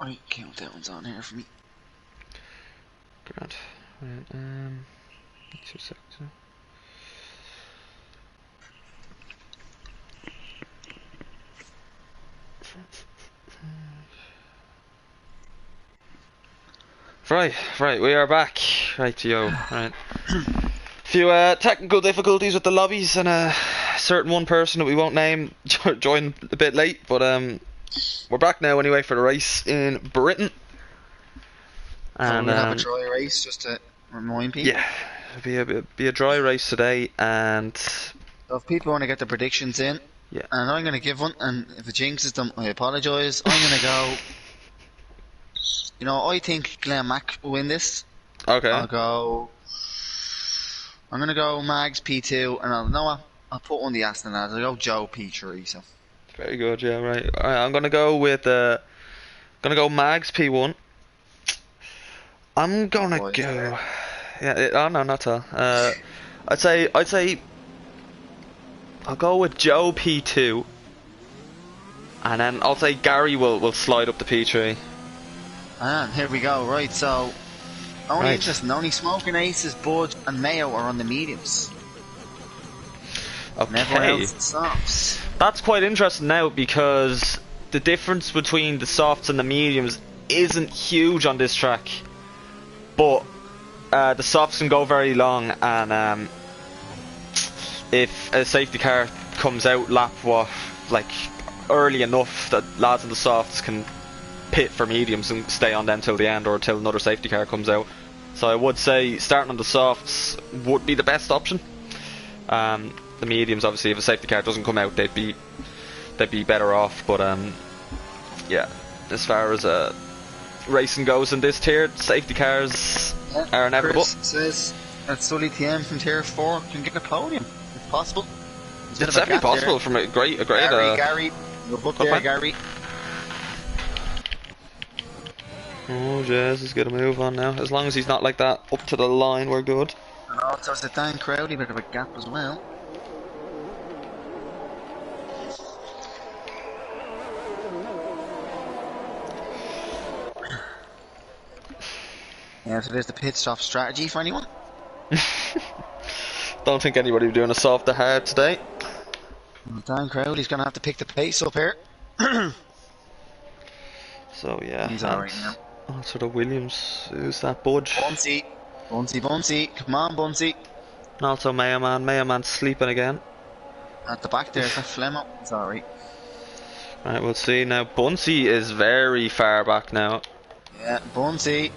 Right, countdown's on here for me. Grand. Right, 2 seconds. Right, we are back. Right, yo, right. Few technical difficulties with the lobbies and a certain one person that we won't name joined a bit late, but we're back now anyway for the race in Britain. And we'll have a dry race just to remind people. Yeah, it'll be a dry race today, and so if people want to get the predictions in, yeah, and I'm going to give one, and if it jinxes them, I apologise. I'm going to go. You know, I think Glenn Mack will win this. Okay. I'm going to go Mags P2, and I'll put on the Aston Lads. I'll go Joe P3. So. Very good, yeah, right. Alright, I'm going to go with Mags P1. I'm going to go. Yeah, oh no, not all. I'd say I'll go with Joe P2, and then I'll say Gary will slide up to P3. And here we go. Right, so only interesting. Only Smoking Aces, Budge, and Mayo are on the mediums. Okay. And everyone else softs. That's quite interesting now because the difference between the softs and the mediums isn't huge on this track, but the softs can go very long, and if a safety car comes out lap early enough that lads in the softs can pit for mediums and stay on them till the end or till another safety car comes out. So I would say starting on the softs would be the best option. The mediums, obviously, if a safety car doesn't come out, they'd be better off. But yeah, as far as racing goes in this tier, safety cars are inevitable. Chris says that Sully TM from tier 4 can get a podium if possible. It's definitely possible from a great Gary, you're up there, Gary. Oh, Jez is gonna move on now. As long as he's not like that up to the line, we're good. And also it's a Dan Crowley, bit of a gap as well. Yeah, so there's the pit stop strategy for anyone. Don't think anybody will be doing a soft to hard today. Well, Dan Crowley's gonna have to pick the pace up here. So yeah, he's alright now. Oh, sort of Williams. Who's that? Budge. Bunsey. Come on, Bunsey. And also Mayoman sleeping again. At the back there is that Flemmo. It's alright. Right, we'll see now. Bunsey is very far back now. Yeah, Bunsey.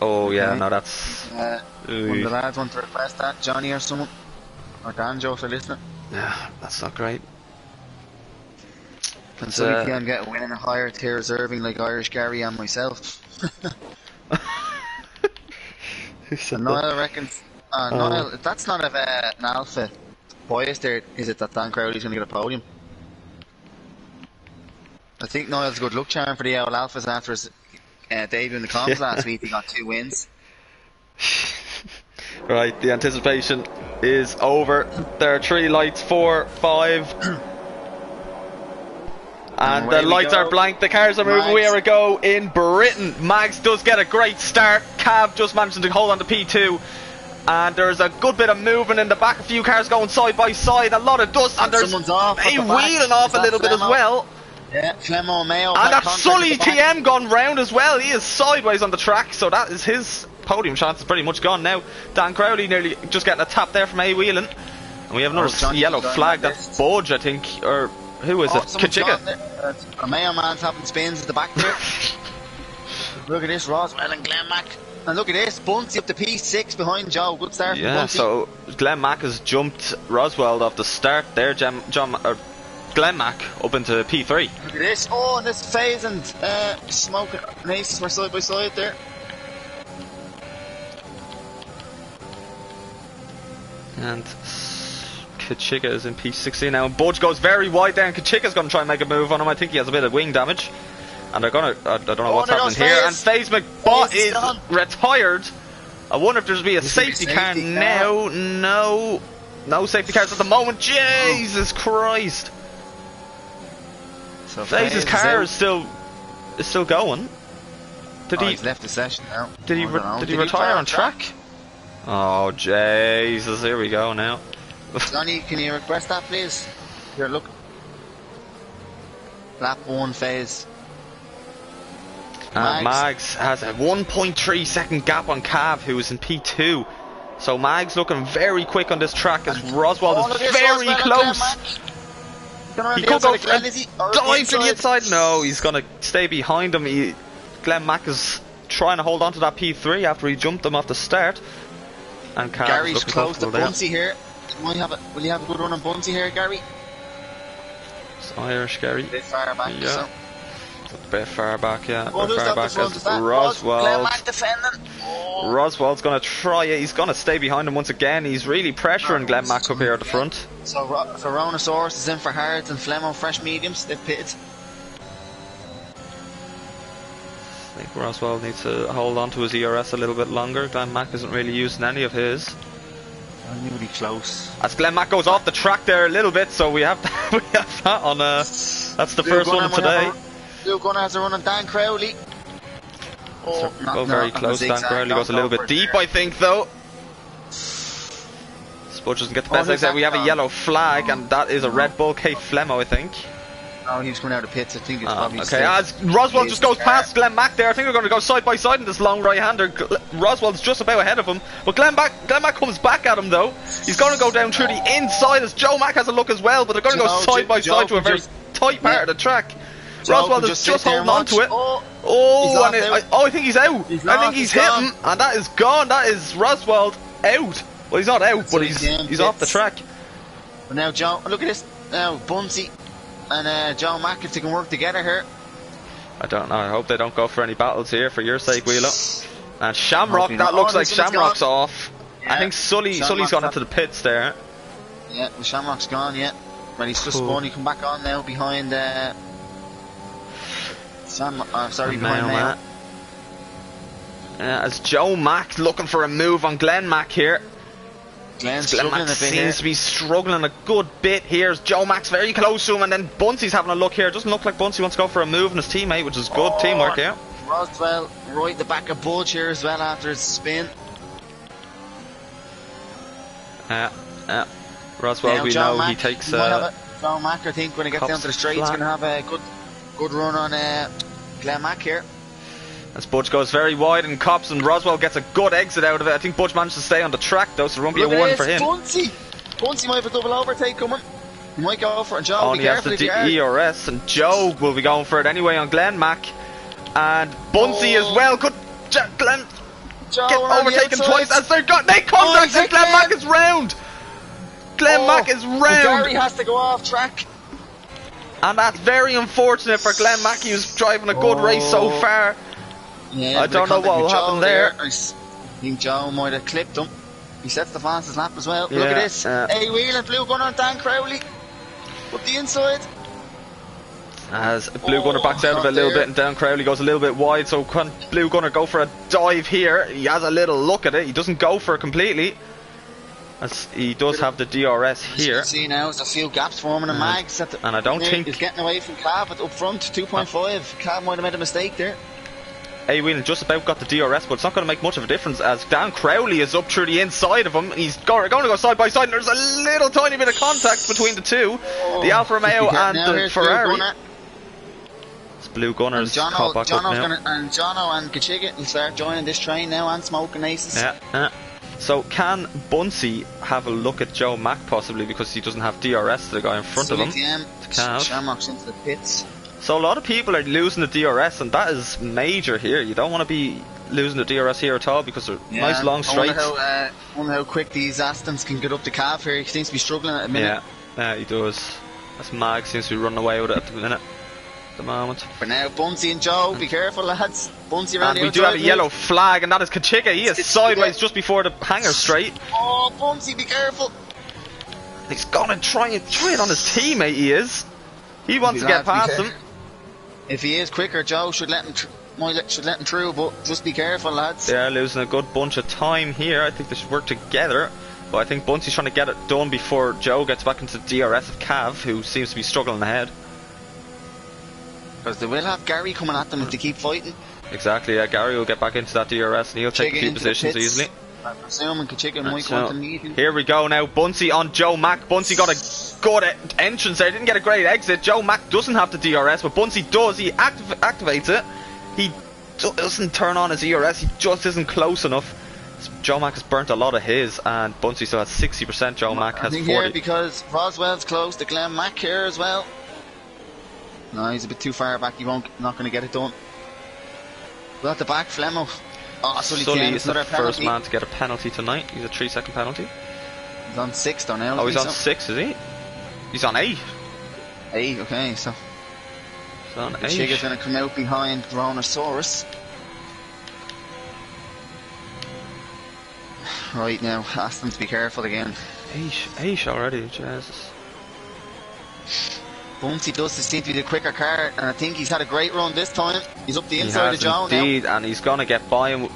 Oh okay. yeah, no, that's. One of the lads want to request that, Johnny or someone, or Danjo if they're listening. Yeah, that's not great. And so we can get a win in a higher tier reserving like Irish Gary and myself. And Niall reckons, Niall, that's not an alpha bias there, is it, that Dan Crowley's going to get a podium? I think Niall's a good luck charm for the old alphas after his debut in the comms last week. He got 2 wins. Right, the anticipation is over. There are 3 lights, 4, 5. And the lights are blank, the cars are moving. We are a go in Britain. Mags does get a great start. Cav just managing to hold on to P2. And there's a good bit of movement in the back. A few cars going side by side. A lot of dust. And there's wheeling off a little bit as well. Yeah, Flemmo, Mayo. And that's Sully TM gone round as well. He is sideways on the track. So that is his podium chance is pretty much gone now. Dan Crowley nearly just getting a tap there from A Whelan. And we have another yellow flag. That's Budge, I think. Or who is it? Kachiga. Mayo man's having spins at the back there. Look at this, Roswell and Glenn Mack. And look at this, Bunsey up to P6 behind Joe. Good start from Bunsey. So Glenn Mack has jumped Roswell off the start there. Glenn Mack up into P3. Look at this. Oh, and this phase and Smoking Aces were side by side there. And Kachiga is in P16 now. And Budge goes very wide there, and Kachiga's going to try and make a move on him. I think he has a bit of wing damage. And they're going to, I don't know what's happening here. And FaZe McBot is retired. I wonder if there's be a safety car now. No safety cars at the moment. Jesus Christ. So FaZe's car is still going. Did he? He's left the session now. Did he retire on track? Oh Jesus! Here we go now. Johnny, can you request that, please? Here, look. Lap 1 FaZe. Mags has a 1.3 second gap on Cav, who is in P2. So Mags looking very quick on this track as Roswald is very close. He could go for a dive to the inside. No, he's going to stay behind him. Glenn Mack is trying to hold on to that P3 after he jumped him off the start. And Cav's Gary's close to Bunsey here. Will you have a good run on Bunsey here, Gary? It's Irish Gary. A bit far back, yeah. So. A bit far back, yeah. Oh, a bit far back as Roswald. Glenn Mack defending. Oh. Roswald's going to try it. He's going to stay behind him once again. He's really pressuring Glenn Mack up here at the front. So Ronosaurus is in for hards and Flemo fresh mediums. They've pitted. I think Roswald needs to hold on to his ERS a little bit longer. Glenn Mack isn't really using any of his. Really close. As Glenn Mack goes off the track there a little bit, so we have that on. That's the first one of today. Blue Gunner has a run on Dan Crowley. Oh, go very close. Dan Crowley goes a little bit deep, I think, though. Spudge doesn't get the best exit. We have a yellow flag, and that is a Red Bull K Flemo, I think. Oh, he was coming out of pits. I think it's probably okay, as Roswald just goes past Glenn Mack there, I think they're going to go side by side in this long right-hander. Roswald's just about ahead of him, but Glenn Mack comes back at him though. He's going to go down through the inside as Joe Mack has a look as well, but they're going to go side by side to a very tight part of the track. Roswald is just holding on to it. I think he's out. I think he's hit him, and that is gone. That is Roswald out. Well, he's not out, but he's off the track. But now, Joe, look at this. Now, Bunsey and Joe Mack, if they can work together here. I don't know. I hope they don't go for any battles here for your sake, Wheelo. And Shamrock, that looks like Shamrock's off. Yeah, I think Sully's gone into the pits there. Yeah, well, Shamrock's gone, yeah. Well, he's just spun. He come back on now behind behind Mayo. As Joe Mack looking for a move on Glenn Mack here. Glenn Mack seems to be struggling a good bit here. Joe Mack's very close to him, and then Bunsey's having a look here. It doesn't look like Bunsey wants to go for a move on his teammate, which is good teamwork here. Roswell right the back of Budge here as well after his spin. Roswell, now, we Joe know Mack, he takes Joe Mack, I think, when he gets down to the straight, he's going to have a good run on Glenn Mack here. As Budge goes very wide and cops, and Roswell gets a good exit out of it. I think Budge managed to stay on the track though, so it won't be a one for him. Bunsey might have a double overtake coming. He might go for it, and Joe, only has the ERS, and Joe will be going for it anyway on Glenn Mack. And Bunsey as well. Good Glenn Joe get overtaken twice as they contact, and Glenn Mack is round. Glenn Mack is round. Gary has to go off track. And that's very unfortunate for Glenn Mack. He was driving a good race so far. Yeah, I don't know what will happen there. I think Joe might have clipped him. He sets the fastest lap as well. Yeah, look at this. A-Wheel and Blue Gunner on Dan Crowley. Up the inside. As Blue Gunner backs out of it a little bit, and Dan Crowley goes a little bit wide, so can Blue Gunner go for a dive here? He has a little look at it. He doesn't go for it completely, as he does have the DRS here. You can see now there's a few gaps forming in Mags. And I don't think he's getting away from Cav up front, 2.5. Cav might have made a mistake there. A-Wheel just about got the DRS, but it's not going to make much of a difference as Dan Crowley is up through the inside of him. He's going to go side by side, and there's a little tiny bit of contact between the two. The Alfa Romeo and the Ferrari. It's Blue Gunner's caught back up now. And Jono and Kachiga will start joining this train now and smoking aces. Yeah. So can Bunsey have a look at Joe Mack possibly, because he doesn't have DRS to the guy in front of him? Shamrock's into the pits. So a lot of people are losing the DRS, and that is major here. You don't want to be losing the DRS here at all, because they're nice long straights. I wonder how quick these Astons can get up the Cav here. He seems to be struggling at the minute. Yeah, he does. As Mag seems to be running away with it at the minute. At the moment. For now, Bunsey and Joe, be careful lads. Bunsey around the outside. And we do have a yellow flag, and that is Kachiga. He is sideways just before the hanger straight. Oh, Bunsey, be careful. He's gonna try it on his teammate, he is. He wants to get past him. If he is quicker, Joe should let him through, but just be careful, lads. They're losing a good bunch of time here. I think they should work together. But I think Bunsey's trying to get it done before Joe gets back into DRS of Cav, who seems to be struggling ahead. Because they will have Gary coming at them if they keep fighting. Exactly, yeah, Gary will get back into that DRS and he'll take a few positions easily. I'm presuming Kachiga might go into medium. Here we go now, Bunsey on Joe Mack. Bunsey got a good entrance there, didn't get a great exit. Joe Mack doesn't have the DRS, but Bunsey does. He activates it. He doesn't turn on his ERS, he just isn't close enough. Joe Mack has burnt a lot of his, and Bunsey still has 60%. Joe Mack has 40%. Here because Roswell's close to Glenn Mack here as well. No, he's a bit too far back. He not going to get it done. We'll at the back, Flemo. Oh, Sully is the first man to get a penalty tonight. He's a 3-second penalty. He's on 6 though now. Oh, he's on 6, is he? He's on 8. 8, okay, so. He's on 8. Chiga's going to come out behind Brontosaurus. Right now, ask them to be careful again. 8 already, Jesus. Bunsey does seem to be the quicker car, and I think he's had a great run this time. He's up the inside of Joe indeed, now. And he's going to get by him.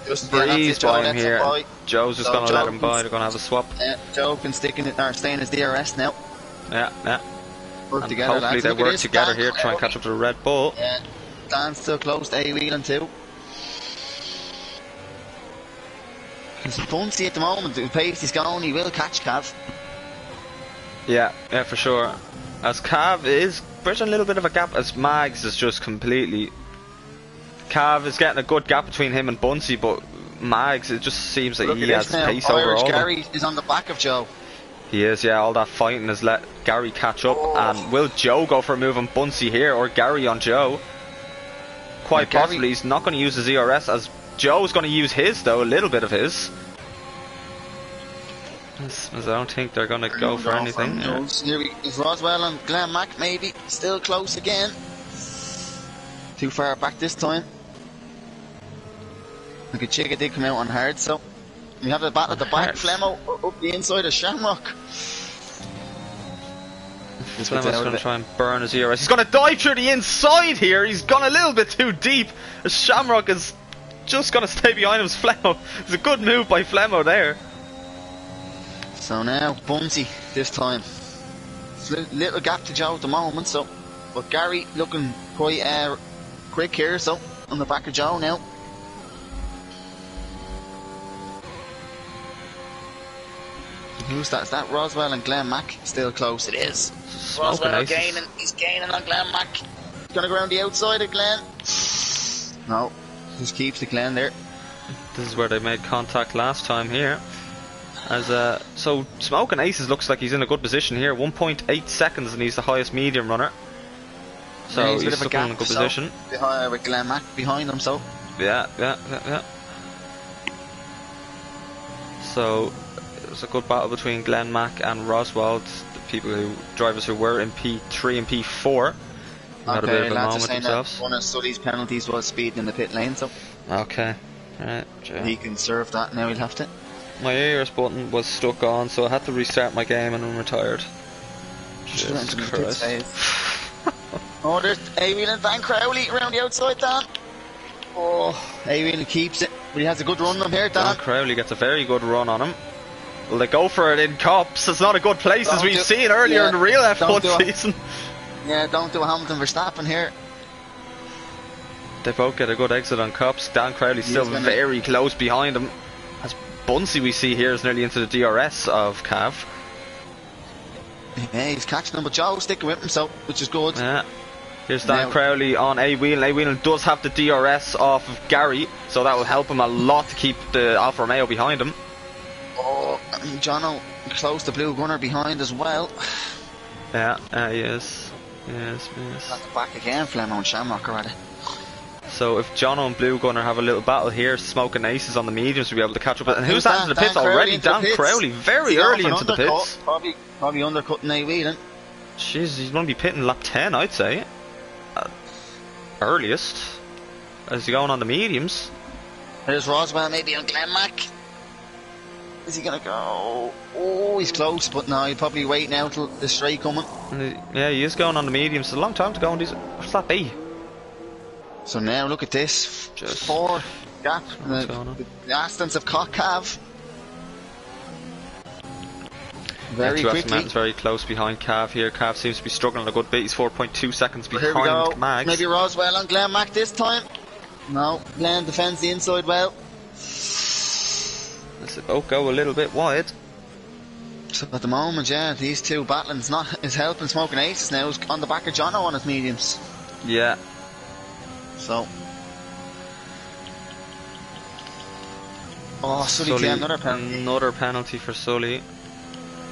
Just breeze by him here. Joe's just going to let him by. They're going to have a swap. Joe can stick in it, or stay in his DRS now. Yeah. Work together, hopefully they work together here to try and catch up to the Red Bull. Yeah, Dan's still close to A-Wheeling too. Because Bunsey at the moment, the pace he's going, he will catch Cav. Yeah, for sure. As Cav is bridging a little bit of a gap, as Mags is just completely... Cav is getting a good gap between him and Bunsey, but Mags, it just seems that he has pace over all. Gary is on the back of Joe. He is, yeah, all that fighting has let Gary catch up. And will Joe go for a move on Bunsey here, or Gary on Joe? Quite possibly, he's not going to use his ERS, as Joe's going to use his though, a little bit of his. As I don't think they're going to go for anything. Here is Roswell and Glenn Mack maybe, still close again. Too far back this time. Look at Chiga did come out on hard, so we have a battle at the back. Flemo up the inside of Shamrock. Flemo's going to try and burn his ERS. He's going to dive through the inside here. He's gone a little bit too deep. Shamrock is just going to stay behind him as Flemo. It's a good move by Flemo there. So now Bunsey this time. Little gap to Joe at the moment, so but Gary looking quite quick here, so on the back of Joe now. Who's that? Is that Roswell and Glenn Mack? Still close, it is. Roswell gaining, he's gaining on Glenn Mack. He's gonna go around the outside of Glenn. No, just keeps the Glenn there. This is where they made contact last time here. As so Smoking Aces looks like he's in a good position here. 1.8 seconds and he's the highest medium runner. So yeah, he's stuck in a good position. With Glenn Mack behind him, so. Yeah. So it's a good battle between Glenn Mack and Roswell, the drivers who were in P3 and P4. Had a bit of a moment themselves. One of Sully's penalties was speeding in the pit lane, so. Okay. Alright. He can serve that now, he'll have to. My ARS button was stuck on, so I had to restart my game and I'm retired. Jesus Christ. Oh, there's A-Wheeling Dan Crowley around the outside, Dan. Oh, A-Wheeling keeps it, but he has a good run on him here, Dan. Dan Crowley gets a very good run on him. Well, they go for it in Cops. It's not a good place, as we've seen earlier in the real F1 season. Yeah, don't do a Hamilton Verstappen here. They both get a good exit on Cops. Dan Crowley's still very close behind him. As Bunsey we see here is nearly into the DRS of Cav. Yeah, he's catching him, but Joe's sticking with him, so which is good. Yeah. Here's Dan Crowley on A-Wheeling. A-Wheeling does have the DRS off of Gary, so that will help him a lot to keep the Alfa Romeo behind him. Oh, Jono close the blue gunner behind as well. Yeah, he is. Yes. At the back again, Flemo and Shamrock already. So if Jono and Blue Gunner have a little battle here, Smoking Aces on the mediums will be able to catch up. And who's that into the pits already? Dan Crowley, very early into the pits. Probably undercutting A-Wheeling. Jeez, he's going to be pitting lap 10, I'd say. Earliest. As he's going on the mediums. There's Roswell maybe on Glenn Mack. Is he going to go? Oh, he's close, but no, he'll probably wait now till the straight coming. Yeah, he is going on the mediums. It's a long time to go on these. What's that be? So now look at this. Just 4 gap. The Astons have caught Cav. Very quickly. Mountain's very close behind Cav here. Cav seems to be struggling a good bit. He's 4.2 seconds Here we go. behind Mags. Maybe Roswell on Glenn Mac this time. No, Glenn defends the inside well. Let's both go a little bit wide. So at the moment, yeah, these two battling is helping Smoking Aces now. He's on the back of Jono on his mediums. Yeah. So. Oh, Sully claimed another penalty. Another penalty for Sully.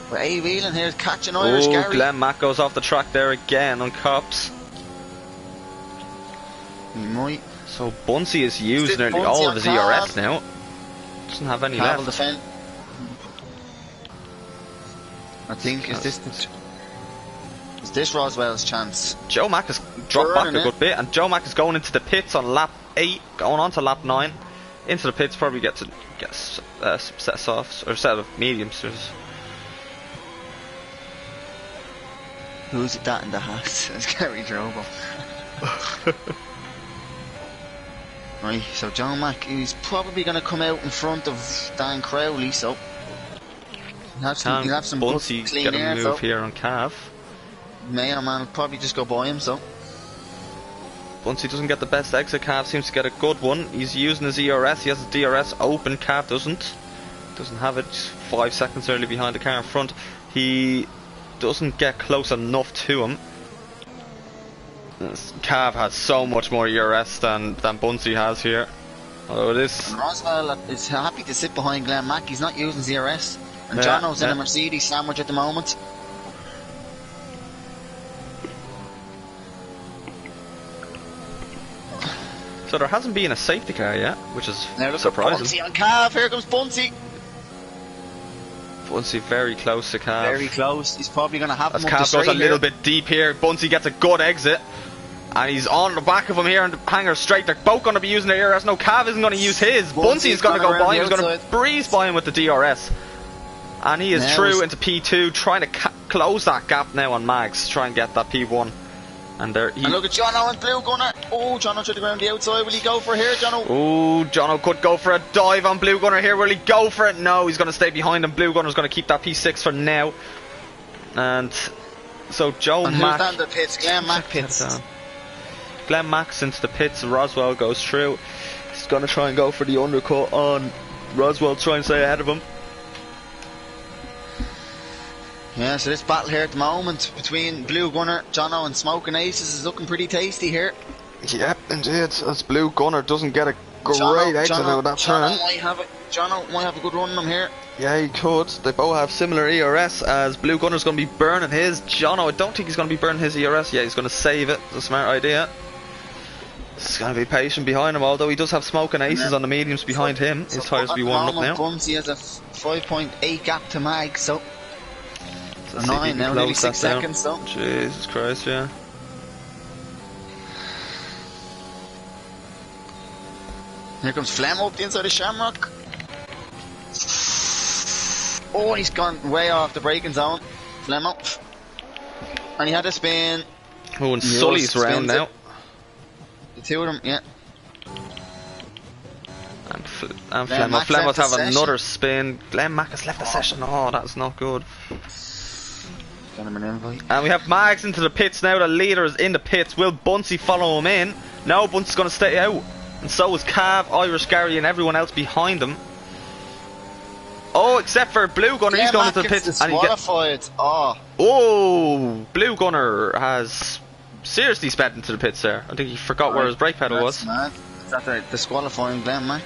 But A Whelan here catching Irish Oh, Gary. Glenn Mack goes off the track there again on cops. He might. So Bunsey is used nearly all of his ERS now. Doesn't have any left. Defend. I think is this Roswell's chance? Joe Mack has dropped back a good bit, and Joe Mack is going into the pits on lap 8, going on to lap 9. Into the pits, probably get some set of softs or set of mediums. Who's that in the hat? It's Gary Drobo. Right, so John Mack, he's probably going to come out in front of Dan Crowley, so he'll have some Bunsey clean get a air, move so here on Cav. Mayor Man will probably just go by him, so Bunsey doesn't get the best exit. Cav seems to get a good one. He's using his ERS. He has his DRS open. Cav doesn't have it. 5 seconds early behind the car in front. He doesn't get close enough to him. Cav has so much more ERS than Bunsey has here. Although it is. Roswell is happy to sit behind Glenn Mack. He's not using his ERS. And Yeah, Jono's in a Mercedes sandwich at the moment. So there hasn't been a safety car yet, which is Now look surprising. at Bunsey on Cav. Here comes Bunsey. Bunsey very close to Cav. Very close. He's probably going to have As him up the Cav goes a straight little here. bit deep here, Bunsey gets a good exit. And he's on the back of him here in the hanger straight. They're both going to be using their ERS. No, Cav isn't going to use his. Bunsey's going to go by him. He's going to breeze by him with the DRS. And he is through into P2, trying to close that gap now on Mags. Try and get that P1. And there And look at Jono and Blue Gunner. Oh, Jono to the ground the outside. Will he go for it here, Jono? Oh, Jono could go for a dive on Blue Gunner here. Will he go for it? No, he's going to stay behind him. Blue Gunner's going to keep that P6 for now. And so Joe and Mack. who's down the pits? Glenn Mack pits. Glenn Mack's into the pits. Roswell goes through. He's going to try and go for the undercut on Roswell, try and stay ahead of him. Yeah, so this battle here at the moment between Blue Gunner, Jono and Smoking Aces is looking pretty tasty here. Yep, indeed. As Blue Gunner doesn't get a great exit out of that turn. Jono might have a good run on him here. Yeah, he could. They both have similar ERS, as Blue Gunner's going to be burning his. Jono, I don't think he's going to be burning his ERS. Yeah, he's going to save it. It's a smart idea. He's going to be patient behind him, although he does have Smoking Aces on the mediums behind him. His tyres will be warmed up now. Bunsey has a 5.8 gap to Mag, so Let's 9 now, nearly 6 seconds, so Jesus Christ, yeah. here comes Flem up the inside of Shamrock. Oh, he's gone way off the braking zone. Flem up. And he had a spin. Oh, and Sully's round now. The two of them, yeah. And Flem have another spin. Glenn Mack has left the session. Oh, that's not good. Got him an invite. And we have Mags into the pits now. The leader is in the pits. Will Bunsey follow him in? No, Bunsey's going to stay out. And so is Cav, Irish Gary, and everyone else behind him. Oh, except for Blue Gunner. He's going into the pits. And oh, Blue Gunner has seriously sped into the pits there. I think he forgot where his brake pedal was. Mad. Is that disqualifying Glenn Mack?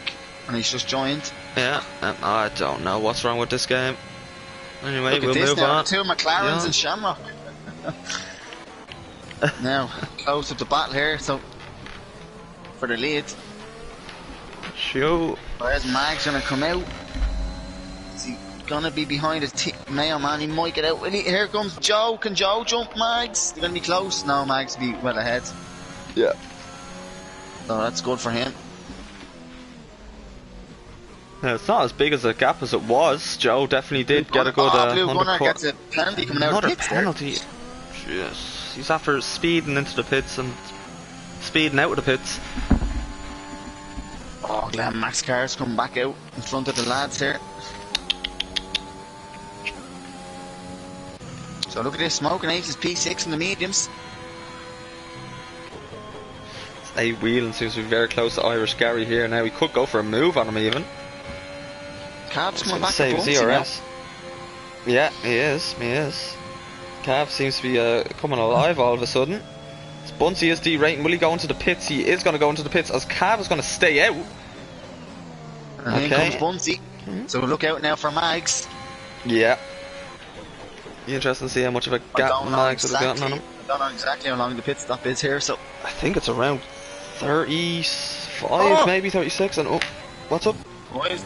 And he's just joined. Yeah, I don't know what's wrong with this game. Anyway, we'll move on. Two McLarens and Shamrock. Now, close up the battle here, so for the lead. Sure. Where's Mag's gonna come out? Is he gonna be behind his Mayo Man? He might get out. Here comes Joe. Can Joe jump Mags? They're gonna be close. No, Mags will be well ahead. Yeah. So that's good for him. Yeah, it's not as big as a gap as it was. Joe definitely did get a good Blue Gunner gets a penalty coming out of the pits. Another penalty. Yes. He's after speeding into the pits and speeding out of the pits. Oh, Glenn Mack's car's coming back out in front of the lads here. So look at this, Smoking Aces P6 in the mediums. A Whelan seems to be very close to Irish Gary here now. He could go for a move on him even. Cav's coming back to save his Bunsey ERS. Yeah, he is. Cav seems to be coming alive all of a sudden. Bunsey is derating. Will he go into the pits? He is going to go into the pits as Cav is going to stay out. And then comes Bunsey. So look out now for Mags. Yeah. Be interesting to see how much of a gap Mags would have gotten on him. I don't know exactly how long the pit stop is here, so I think it's around 35, maybe 36. And what's up? Boys,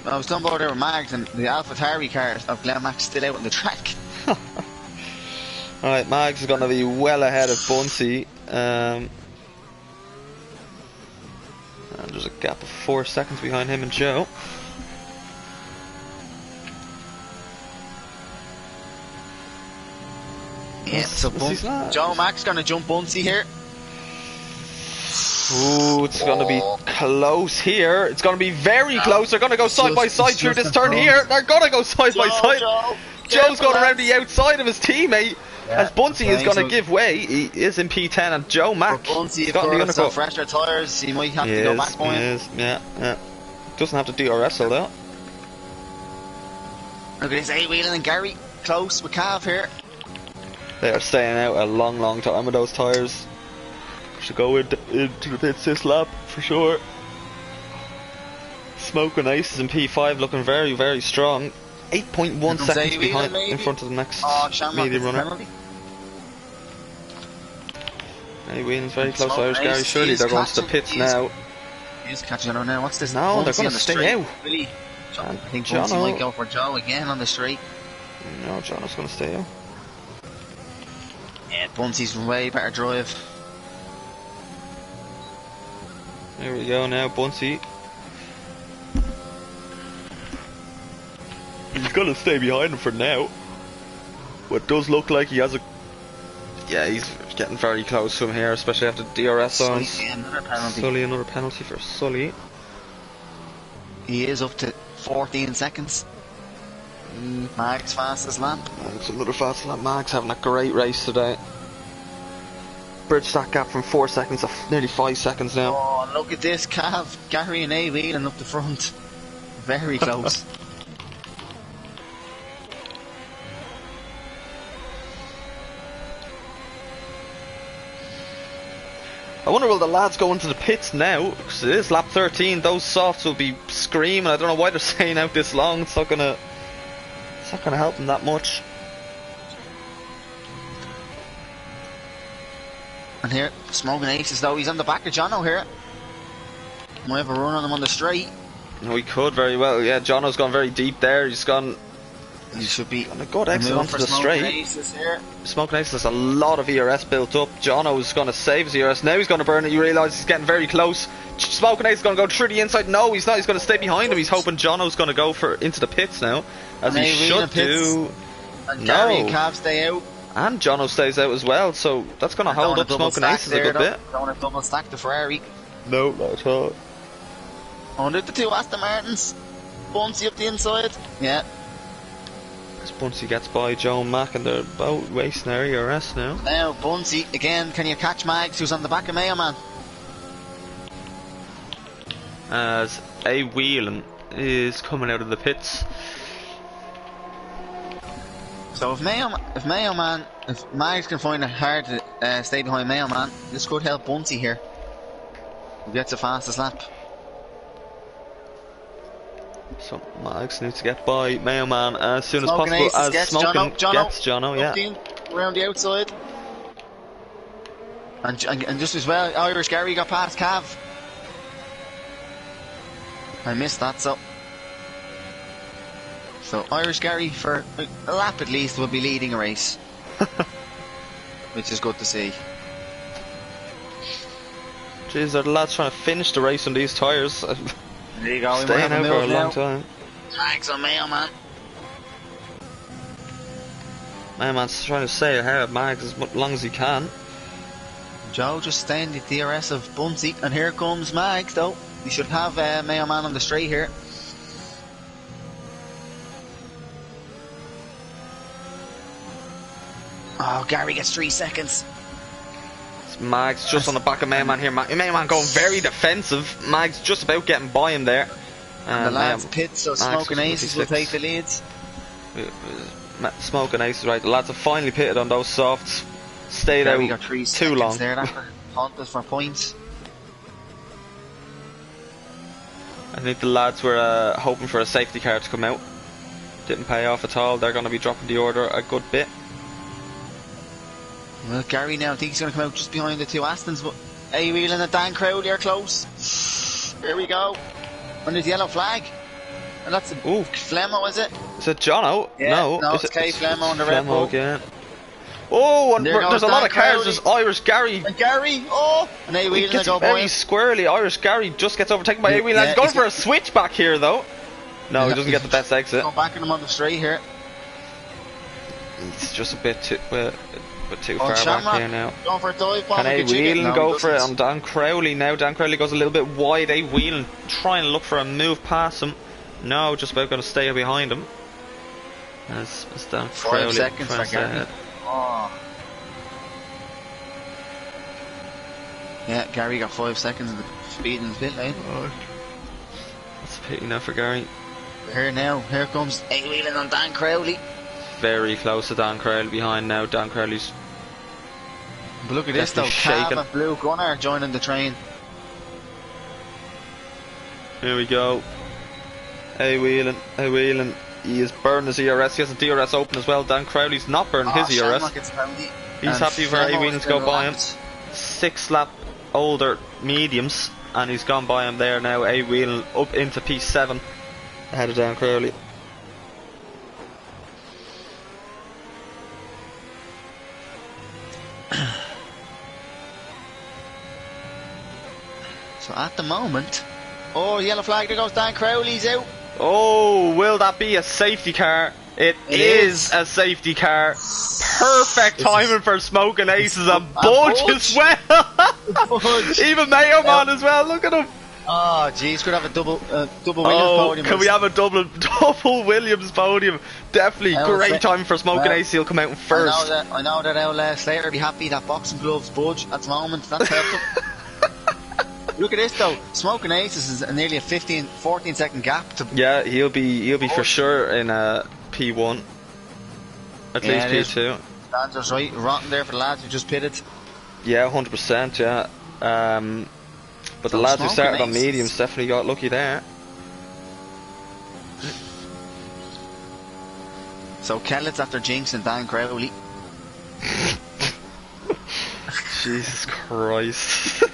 I was talking about there with Mags and the AlphaTauri car of Glen Mac still out on the track. Alright, Mags is going to be well ahead of Bunsey. And there's a gap of 4 seconds behind him and Joe. Yeah, so Joe Mack's going to jump Bunsey here. Ooh, it's going to be close here. It's going to be very close. They're going to go side by side through this turn here. They're going to go side by side. Joe's going around the outside of his teammate. As Bunsey is going to give way. He is in P10 and Joe Mack. Bunsey, of course, so fresher tyres. He might have to go back point. Yeah. Doesn't have to DRS though. Look at this A Whelan and Gary close with Cav here. They are staying out a long time with those tyres. Should go into the pits this lap for sure. Smoking Aces in P5 looking very strong. 8.1 seconds behind in front of the next medium runner. A Whelan's very close to Irish Gary. Surely they're going to the pits now. He's catching on now. What's this? No, they're going to stay out. Really? I think Bunsey might go for Joe again on the straight. No, Jono's going to stay out. Yeah, Bunsey's way better drive. There we go now, Bunsey. He's going to stay behind him for now. But it does look like he has a... Yeah, he's getting very close to him here, especially after DRS on. Sully, another penalty for Sully. He is up to 14 seconds. Mag's fastest lap. It's another fast lap. Mag's having a great race today. Bridge that gap from 4 seconds to nearly 5 seconds now. Oh, look at this, Cav, Gary and A Whelan up the front. Very close. I wonder will the lads go into the pits now, because it is lap 13, those softs will be screaming. I don't know why they're staying out this long. It's not gonna help them that much. And here, Smoking Aces though, he's on the back of Jono here. Might have a run on him on the straight. No, he could very well. Yeah, Jono's gone very deep there. He should be on a good exit onto the straight. Smoking Aces has a lot of ERS built up. Jono's going to save his ERS. Now he's going to burn it. You realise he's getting very close. Smoking Aces is going to go through the inside. No, he's not. He's going to stay behind him. He's hoping Jono's going to go into the pits now, as he should do. And Gary and Cav stay out. And Jono stays out as well, so that's going to hold up Smoking Aces a good bit. Don't want to double stack the Ferrari. No, not at all. Oh, look at the two Aston Martins. Bunsey up the inside. Yeah. As Bunsey gets by Joe Mack and they're both wasting their ERS now. Now Bunsey again. Can you catch Mags, who's on the back of Mayo Man? As A Whelan is coming out of the pits. So if Mags can find it hard to stay behind Mayo Man, this could help Bunsey here. He gets the fastest lap. So Mags needs to get by Mayo Man as soon as Smoking possible. As gets Smoking Jono. gets Jono, yeah. Around the outside. And just as well, Irish Gary got past Cav. I missed that, so Irish Gary for a lap at least will be leading a race. Which is good to see. Jeez, are the lads trying to finish the race on these tyres? There you go, staying out for a long time. Mags on Mayo Man. Mayo Man's trying to stay ahead of Mags as long as he can. Joe just staying the DRS of Bunsey, and here comes Mags though. You should have Mayo Man on the straight here. Oh, Gary gets 3 seconds. Mags just on the back of Mayman here. Mayman going very defensive. Mags just about getting by him there. And the lads pit, so Smoking Aces will take the leads. Smoking Aces, right. The lads have finally pitted on those softs. Stayed out got 3 too long. There after hunted for points. I think the lads were hoping for a safety car to come out. Didn't pay off at all. They're going to be dropping the order a good bit. Well, Gary now, I think he's going to come out just behind the two Astons, but A-Wheeling and Dan Crowley are close. Here we go. And there's yellow flag. And that's a Flemo, is it? Is it Jono? Yeah, no, it's K Flemo on the Red Bull. Again. Oh, and there's a lot of cars. Crowley. There's Irish Gary. And Gary, and A-Wheeling gets go very by. squirrely. Irish Gary just gets overtaken by A-Wheeling. He's going for a switch back here, though. No, he doesn't get the best exit. Go back on him on the straight here. He's just a bit too far Shamrock back here now. Going for a dive bomb. Can A-Wheeling go for it on Dan Crowley now? Dan Crowley goes a little bit wide. A-Wheeling trying to look for a move past him. No, just about going to stay behind him. As Dan Crowley 5 seconds trying to stay ahead. Yeah, Gary got 5 seconds of the speed in the pit lane. That's a pity now for Gary. Here now, here comes A-Wheeling on Dan Crowley. Very close to Dan Crowley behind now. Dan Crowley's. But look at this though, Cav and Blue Gunner joining the train. Here we go. A-Wheeling, he is burning his ERS. He has a DRS open as well. Dan Crowley's not burning his ERS. He's happy for A-Wheeling to go by him. 6 lap older mediums, and he's gone by him there now. A-Wheeling up into P7 ahead of Dan Crowley. So at the moment, yellow flag, there goes Dan Crowley's out. Oh, will that be a safety car? It is a safety car. Perfect timing for Smoking Aces and Budge as well. Even Mayo Man as well, look at him. Oh jeez, could have a double Williams podium. Can we have a double Williams podium? Definitely great time for Smoking Aces. He'll come out in first. I know that Al Slater will be happy that boxing gloves Budge at the moment. That's helped him. Look at this though, Smoking Aces is nearly a 14 second gap to. Yeah, he'll be for sure in P1, at least P2. That's right, rotten there for the lads who just pitted. Yeah, 100%. Yeah, but the lads who started on mediums definitely got lucky there. So Kellett's after Jinx and Dan Crowley. Jesus Christ.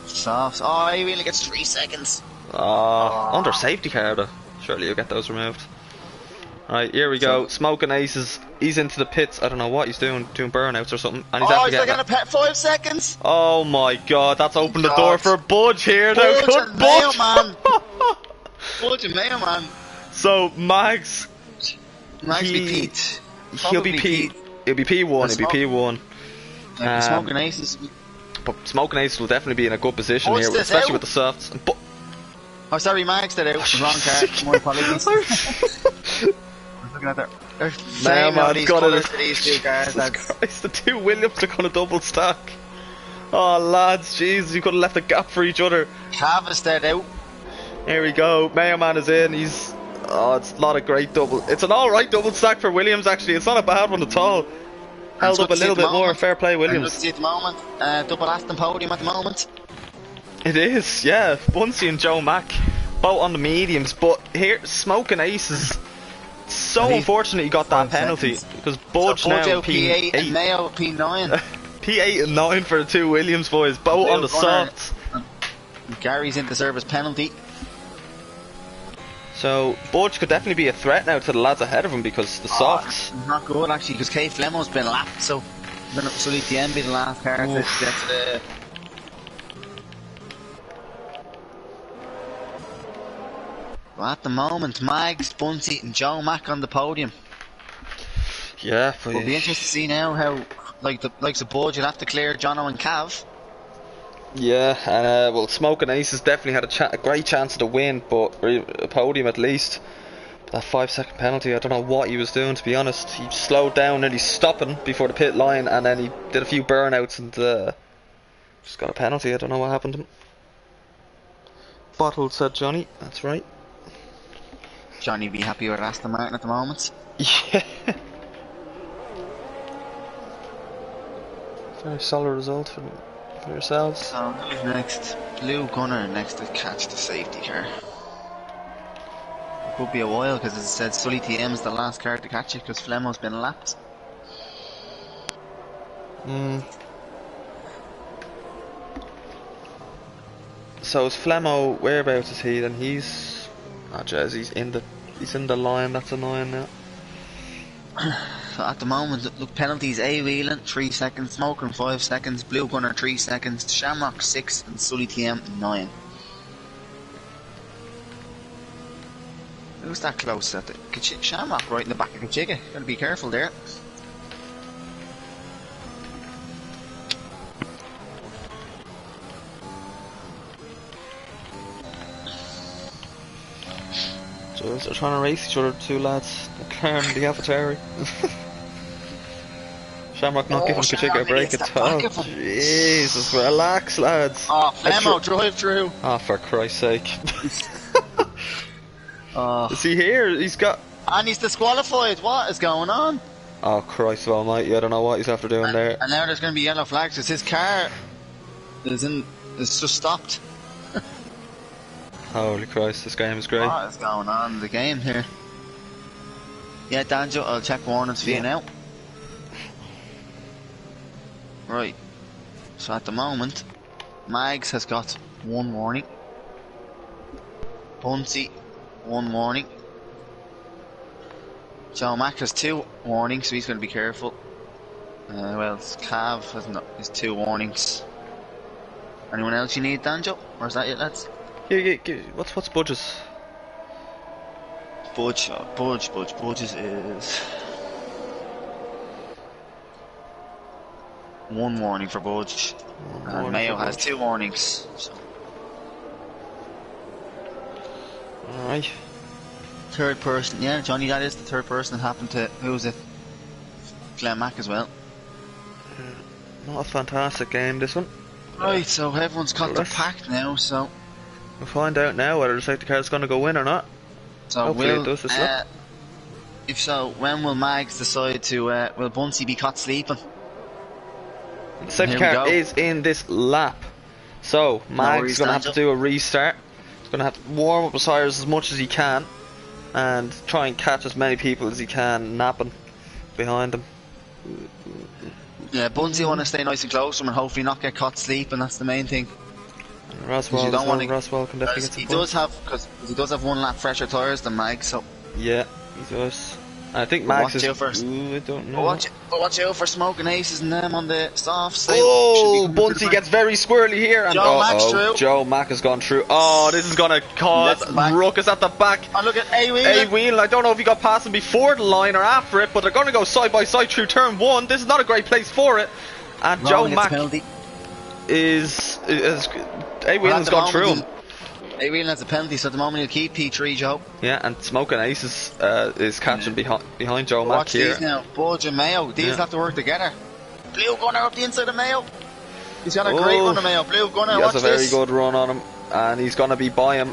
Soft. Oh, he really gets 3 seconds. Under safety car though. Surely you'll get those removed. Right, here we go. Smoking Aces. He's into the pits. I don't know what he's doing burnouts or something. And he's he's like gonna pet 5 seconds. Oh my god, that's opened the door for Budge here now. Budge and Mayo Man. Budge and Mayo Man. So Mags be Pete. He'll be Pete. He'll be P1. He'll be P1. Smoking Aces. But Smoking Aces will definitely be in a good position here, especially with the softs. Oh, sorry, Mags did out. Wrong car. My apologies. I was looking at that. Now, man, these got colours for these two cars. Christ, the two Williams are going to double stack. Oh, lads, jeez, you could have left a gap for each other. Cav is dead out. Here we go. Mayo Man is in. It's not a great double. It's an alright double stack for Williams, actually. It's not a bad one at all. Held up a little bit more. Fair play, Williams. See at the moment. Double Aston podium at the moment. It is, yeah. Bunsey and Joe Mack both on the mediums, but here Smoking Aces. So unfortunate he got that penalty because Budge now P8 and Mayo P9. P8 and 9 for the two Williams boys, both on the softs. Gary's in to serve his penalty. So Budge could definitely be a threat now to the lads ahead of him because the softs. Not good actually, because K Flemo's been lapped, so Sully TM be the last car to get to the. Well, at the moment, Mags, Bunsey and Joe Mack on the podium. Yeah, we'll be interested to see now how, like the Budge, you'll have to clear Jono and Cav. Yeah, and well, Smoking Aces definitely had a great chance to win, but a podium at least. That 5-second penalty, I don't know what he was doing, to be honest. He slowed down, nearly stopping before the pit line, and then he did a few burnouts and just got a penalty. I don't know what happened to him. Bottled, said Johnny. That's right. Johnny be happy with Aston Martin at the moment. Yeah. Very solid result for yourselves. So who's next? Blue Gunner next to catch the safety car. Could be a while because, as I said, Sully TM is the last car to catch it because Flemmo's been lapped. So is Flemmo, whereabouts is he then? He's he's in the line. That's annoying now. So at the moment, look, penalties: A Whelan 3 seconds, Smoker 5 seconds, Blue Gunner 3 seconds, Shamrock 6, and Sully TM 9. Who's that close at the Shamrock right in the back of Kachiga? Gotta be careful there. So they're trying to race each other, two lads. McLaren, the AlphaTauri. Shamrock not giving Kachiga a break at all. Jesus, relax, lads. Oh, Flemmo, drive through. Oh, for Christ's sake. Is he here? He's got... And he's disqualified. What is going on? Oh, Christ almighty, I don't know what he's after doing there. And now there's going to be yellow flags because his car is just stopped. Holy Christ, this game is great. What is going on in the game here? Yeah, Danjo, I'll check warnings for you now. Right. So at the moment, Mags has got 1 warning. Bunsey, 1 warning. Joe Mack has 2 warnings, so he's going to be careful. Well, Cav has 2 warnings. Anyone else you need, Danjo? Or is that it, lads? Yeah. What's Budge's? Budge's is 1 warning for Budge. And Mayo has 2 warnings. So. Alright. Third person, yeah, Johnny, that is the third person that happened to, who's it? Glenn Mack as well. Not a fantastic game, this one. Right, so everyone's got the pack now, so... We'll find out now whether the safety car is going to go in or not. So hopefully it does this lap. If so, when will Mags decide to, will Bunsey be caught sleeping? The safety car is in this lap. So, Mags is going to have to do a restart. He's going to have to warm up his tyres as much as he can. And try and catch as many people as he can napping behind him. Yeah, Bunsey want to stay nice and close to him and hopefully not get caught sleeping, that's the main thing. And Roswell, Roswell can definitely get some points. Because he does have 1 lap fresher tyres than Mags, so... Yeah, he does. I think Max is... first. Ooh, I don't know. But watch out for Smoking Aces and them on the soft side. Oh, Bunsey gets very squirrely here. And Joe Mack has gone through. Oh, this is going to cause ruckus at the back. And look at A Whelan. I don't know if he got past him before the line or after it, but they're going to go side by side through turn 1. This is not a great place for it. And Joe Mack is A Whelan's gone through him. A Whelan has a penalty, so at the moment he'll keep P3, Joe. Yeah, and Smoking Aces is catching behind Joe Mack here. Watch these now, Budge and Mayo. These have to work together. Blue Gunner up the inside of Mayo. He's got a great run of Mayo. Blue Gunner, watch this. He has a very good run on him, and he's going to be by him.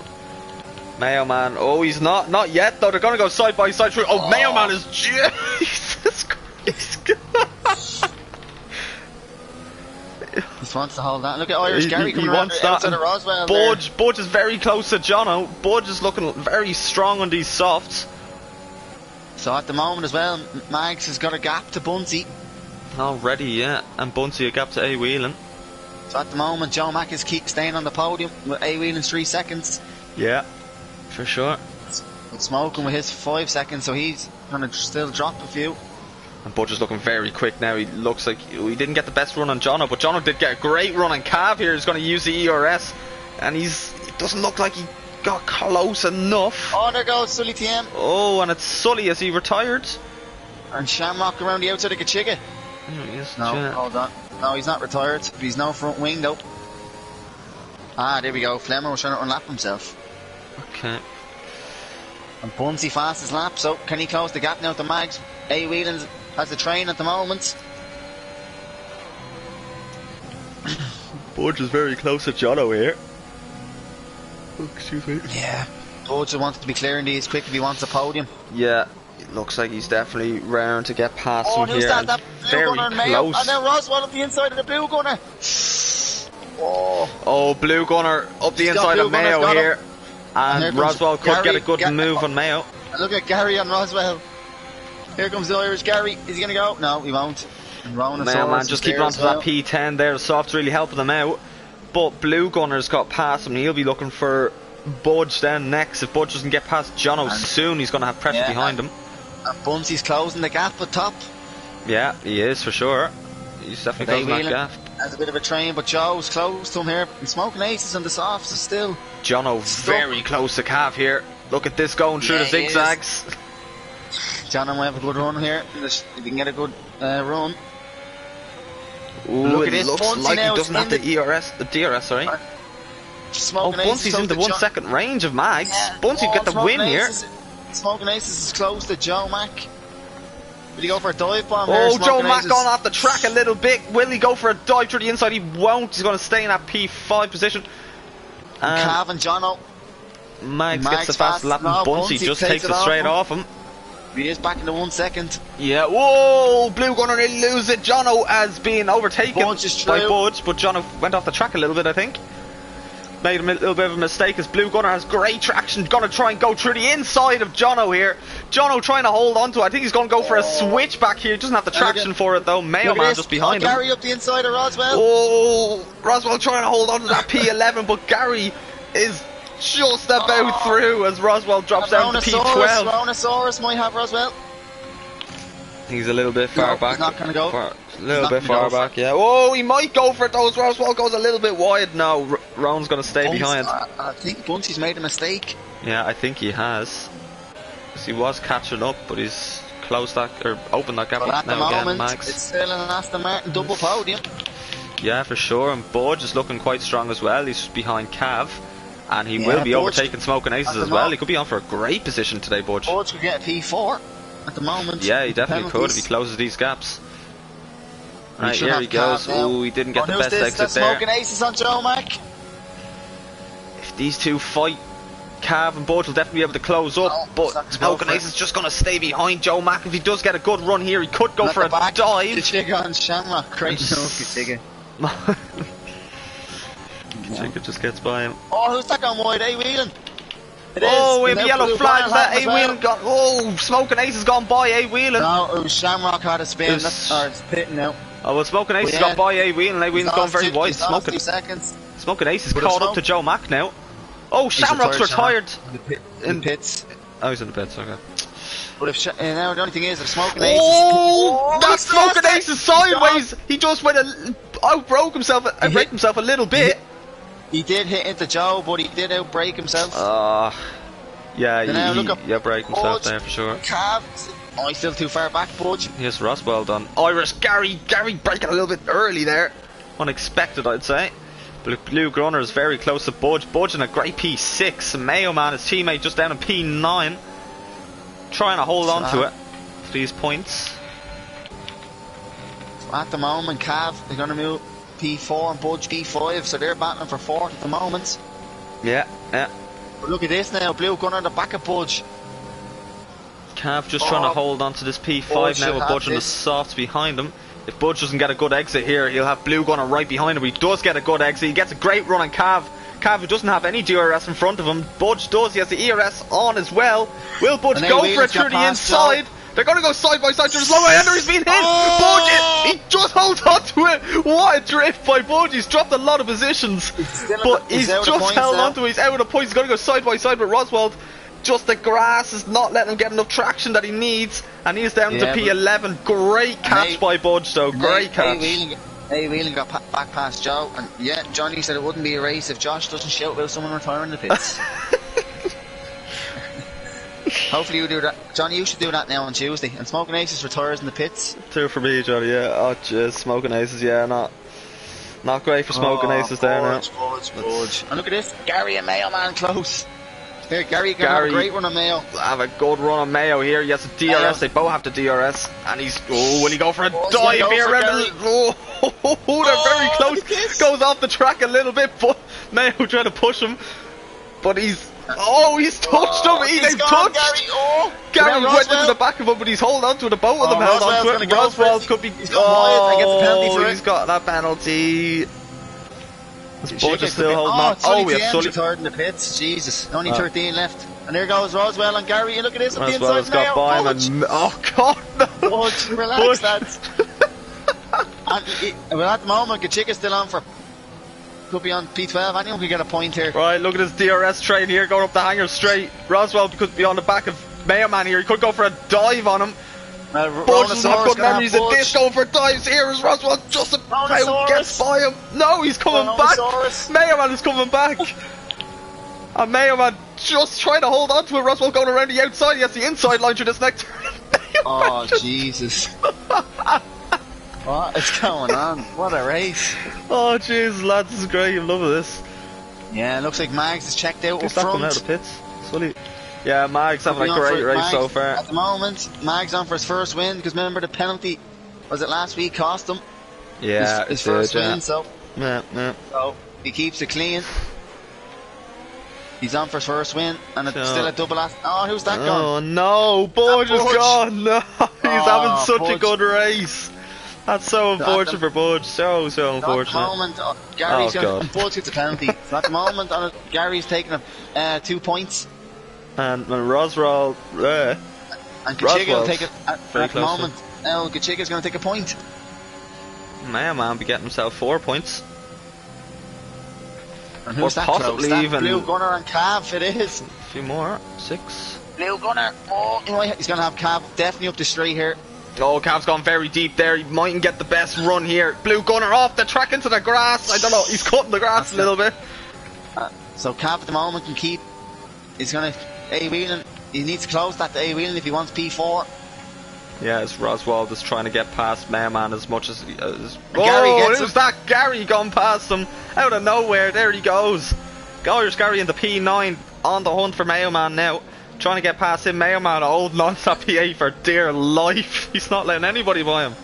Mayo Man. Oh, he's not yet though. They're going to go side by side through. Oh, Mayo Man is Jesus Christ. He wants to hold that. Look at Irish Gary coming around outside of Roswell. Budge is very close to Jono. Budge is looking very strong on these softs. So at the moment as well, Mags has got a gap to Bunsey. Already, yeah. And Bunsey a gap to A Whelan. So at the moment, Joe Mack is staying on the podium with A Whelan's 3 seconds. Yeah, for sure. With Smoking with his 5 seconds, so he's going to still drop a few. And Budge is looking very quick now. He looks like he didn't get the best run on Jono, but Jono did get a great run on Cav here. He's going to use the ERS, and it doesn't look like he got close enough. Oh, there goes Sully TM. Oh, and it's Sully as he retired. And Shamrock around the outside of Kachiga. Hold on. No, he's not retired. He's no front wing though. Ah, there we go. Flemmer was trying to unlap himself. Okay. And Bunsey fastest lap, so can he close the gap now to Mags? A. Whelan has the train at the moment. Budge is very close to Jono here. Oh, excuse me. Yeah. Budge wants to be clearing these quick if he wants a podium. Yeah, it looks like he's definitely round to get past him who's here. that? That blue gunner close. And then Roswell at the inside of the blue gunner. Oh, blue gunner up the inside of Mayo here. And Roswell could get a good move on Mayo. And look at Gary on Roswell. Here comes the Irish Gary. Is he going to go? No, he won't. And Mayo man just keep on to that P10 there. The soft's really helping them out. But blue gunner's got past him. He'll be looking for Budge then next. If Budge doesn't get past Jono soon, he's going to have pressure behind him. And Bunsey's closing the gap at top. Yeah, he is for sure. He's definitely closing that gap. Has a bit of a train, but Joe's close to him here. And Smoking Aces on the softs still. Jono very close to Cav here. Look at this going through the zigzags. Jono might have a good run here. If he can get a good run. Ooh, look at this. Looks Bunsey like he doesn't have the DRS, sorry. Bunsey's in the 1 second range of Mags. Yeah. Bunsey get the win here. Smoking Aces is close to Joe Mack. Will he go for a dive bomb? Oh, Joe Mack gone off the track a little bit. Will he go for a dive through the inside? He won't. He's going to stay in that P5 position. Cav and Jono. Mags gets the fast lap, and Bunsey just takes it straight off him. He is back into 1 second. Yeah, whoa! Blue gunner didn't lose it. Jono has been overtaken by Budge, but Jono went off the track a little bit, I think. Made a little bit of a mistake as blue gunner has great traction. Gonna try and go through the inside of Jono here. Jono trying to hold on to it. I think he's gonna go for a switch back here. He doesn't have the traction for it though. Mayo man just behind him. Gary up the inside of Roswell. Oh, Roswell trying to hold on to that P11, but Gary is just about through as Roswell drops down to P12. Ronosaurus might have Roswell. He's a little bit far back. He's not going to go. A little bit far back, yeah. Oh, he might go for it though. Roswell goes a little bit wide. No, Ron's going to stay behind. I think Bunsey's made a mistake. Yeah, I think he has. Because he was catching up, but he's closed that, or opened that gap up now again, Max. It's still an Aston Martin double podium. Yeah, for sure. And Budge is looking quite strong as well. He's behind Cav. And he will be overtaking Smoking Aces as well. He could be on for a great position today, Budge. Budge could get a P4 at the moment. Yeah, he definitely could if he closes these gaps. Right, here he goes. Oh, he didn't get the best exit there. Smoking Aces on Joe Mack. If these two fight, Cav and Budge will definitely be able to close up. But Smoking Aces is just going to stay behind Joe Mack. If he does get a good run here, he could go for a dive. The chick on Shamrock. Great Tigger. Chicken just gets by him. Oh, who's that gone wide? A. Whelan. Oh, we have yellow flags. That A. Whelan got. Oh, Smoking Ace has gone by A. Whelan. No, it was Shamrock had a spin. It's pitting now. Oh, well, Smoking Ace has got by A. Whelan. A. Whelan's gone very wide. Smoking Ace is caught up to Joe Mack now. Oh, Shamrock's retired. In the pits. Oh, he's in the pits, okay. But if now the only thing is, if Smoking Ace. Oh, that's Smoking Ace is sideways. He just went outbroke himself. Outbreak himself a little bit. He did hit into Joe, but he did outbreak himself. Yeah, he outbreak himself there for sure. Cav. Oh, he's still too far back, Budge. Yes, Ross, well done. Irish Gary breaking a little bit early there. Unexpected, I'd say. Blue Gunner is very close to Budge. Budge in a great P6. Mayo man, his teammate, just down in P9. Trying to hold on to it for these points. At the moment, Cav, they're going to move P4 and Budge P5, so they're battling for 4th at the moment. Yeah. But look at this now, Blue Gunner at the back of Budge. Cav just trying to hold on to this P5 now with Budge on the softs behind him. If Budge doesn't get a good exit here, he'll have Blue Gunner right behind him. He does get a good exit. He gets a great run on Cav. Cav, who doesn't have any DRS in front of him. Budge does. He has the ERS on as well. Will Budge go for it through the inside? They're going to go side by side through the slow end. He's been hit. Budge, he just holds on to it. What a drift by Budge. He's dropped a lot of positions. But he's just held on to it. He's out of the points. He's going to go side by side with Roswell. Just the grass is not letting him get enough traction that he needs. And he's down to P11. Great catch by Budge though. Great catch. A. Whelan got back past Joe. And yeah, Johnny said it wouldn't be a race if Josh doesn't shout about someone retiring the pits. Hopefully you do that. Johnny, you should do that now on Tuesday. And Smoking Aces retires in the pits. 2 for me, Johnny, yeah. Oh, jeez. Smoking Aces, yeah, not great for Smoking Aces there now. Budge. And look at this. Gary and Mayo man close. Here, Gary can have a great run on Mayo. Have a good run on Mayo here. He has a DRS. Mayo. They both have the DRS. And he's... Oh, will he go for a he's dive gonna go here? for Gary. They're very close. look at this. Goes off the track a little bit, but Mayo trying to push him. But he's... Oh, he's touched him. He's They've gone, touched. Gary. Gary went into the back of him, but he's holding on to it. The both of them held on to it. Roswell could be... He's gone wide and gets a penalty for it. He's got that penalty. Budge Budge is still holding on. Oh, we have Sully. third in the pits. Jesus, only 13 left. And there goes Roswell and Gary. You look at this on the Roswell inside has got by him and... Oh, God, no. Budge, relax, lads. Well, at the moment, Gachika's still on for... Could be on P12. Anyone could get a point here. Right, look at this DRS train here going up the hanger straight. Roswell could be on the back of Mayo Man here. He could go for a dive on him. Budge doesn't have good memories of this. Going for dives here as Roswell just about gets by him. No, he's coming back. Mayo Man is coming back. And Mayo Man just trying to hold on to it. Roswell going around the outside. He has the inside line through this next turn. Oh, Jesus. What is going on? What a race. Oh, jeez, lads, this is great. I'm loving this. Yeah, it looks like Mags is checked out up Who's that coming out front. of the pits? Sully. Yeah, Mags having a great race so far. At the moment, Mags on for his first win, because remember the penalty, was it last week, cost him? Yeah, his first win, so yeah. So he keeps it clean. He's on for his first win, and it's still a double last. Oh, who's that gone? Oh no, Budge is gone. No, he's having such a good race. That's so unfortunate for Budge. So unfortunate. At the moment, Gary's going to Budge gets a penalty. So at the moment, Gary's taking 2 points. And Roswell, and Gachika will take it at the moment. Now Gachika's going to take a point. Man be getting himself 4 points. And who's that possibly close? even Blue Gunner and Cav, it is. A few more, 6. Blue Gunner, he's going to have Cav definitely up the straight here. Oh, Cav's gone very deep there. He mightn't get the best run here. Blue Gunner off the track into the grass. I don't know. He's cutting the grass a little bit. So Cav at the moment can keep. He's going to A-wheeling. He needs to close that to A-wheeling if he wants P4. Yeah, it's Roswell just trying to get past Mayman as much as... Gary who's that? Gary gone past him. Out of nowhere. There he goes. Irish Gary in the P9 on the hunt for Mayman now. Trying to get past him. Mayman holding on to that P8 for dear life. He's not letting anybody by him.